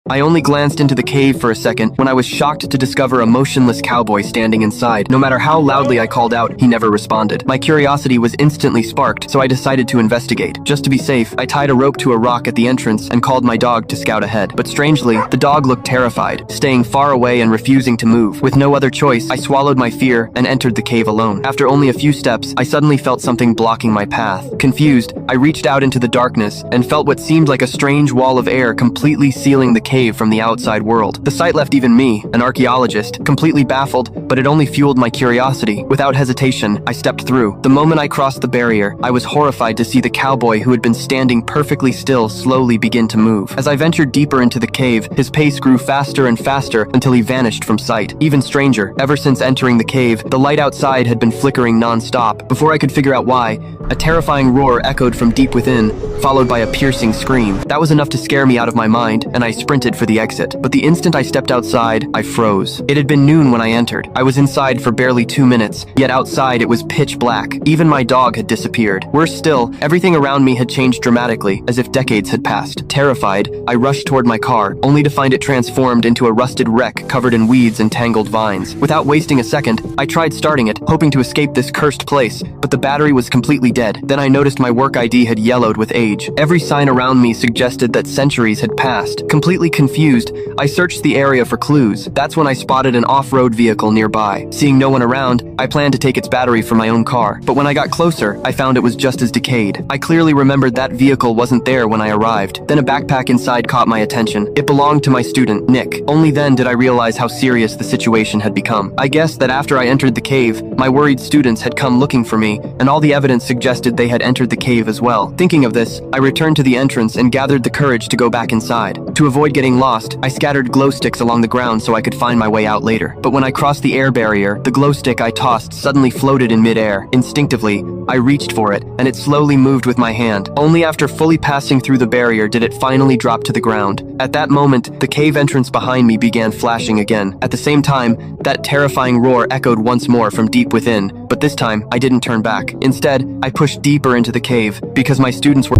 I only glanced into the cave for a second when I was shocked to discover a motionless cowboy standing inside. No matter how loudly I called out, he never responded. My curiosity was instantly sparked, so I decided to investigate. Just to be safe, I tied a rope to a rock at the entrance and called my dog to scout ahead. But strangely, the dog looked terrified, staying far away and refusing to move. With no other choice, I swallowed my fear and entered the cave alone. After only a few steps, I suddenly felt something blocking my path. Confused, I reached out into the darkness and felt what seemed like a strange wall of air completely sealing the cave from the outside world. The sight left even me, an archaeologist, completely baffled, but it only fueled my curiosity. Without hesitation, I stepped through. The moment I crossed the barrier, I was horrified to see the cowboy who had been standing perfectly still slowly begin to move. As I ventured deeper into the cave, his pace grew faster and faster until he vanished from sight. Even stranger, ever since entering the cave, the light outside had been flickering non-stop. Before I could figure out why, a terrifying roar echoed from deep within, followed by a piercing scream. That was enough to scare me out of my mind, and I sprinted for the exit. But the instant I stepped outside, I froze. It had been noon when I entered. I was inside for barely 2 minutes, yet outside it was pitch black. Even my dog had disappeared. Worse still, everything around me had changed dramatically, as if decades had passed. Terrified, I rushed toward my car, only to find it transformed into a rusted wreck covered in weeds and tangled vines. Without wasting a second, I tried starting it, hoping to escape this cursed place, but the battery was completely dead. Then I noticed my work ID had yellowed with age. Every sign around me suggested that centuries had passed. Completely confused, I searched the area for clues. That's when I spotted an off-road vehicle nearby. Seeing no one around, I planned to take its battery for my own car. But when I got closer, I found it was just as decayed. I clearly remembered that vehicle wasn't there when I arrived. Then a backpack inside caught my attention. It belonged to my student, Nick. Only then did I realize how serious the situation had become. I guessed that after I entered the cave, my worried students had come looking for me, and all the evidence suggested they had entered the cave as well. Thinking of this, I returned to the entrance and gathered the courage to go back inside. To avoid getting lost, I scattered glow sticks along the ground so I could find my way out later. But when I crossed the air barrier, the glow stick I tossed suddenly floated in midair. Instinctively, I reached for it, and it slowly moved with my hand. Only after fully passing through the barrier did it finally drop to the ground. At that moment, the cave entrance behind me began flashing again. At the same time, that terrifying roar echoed once more from deep within, but this time, I didn't turn back. Instead, I pushed deeper into the cave, because my students were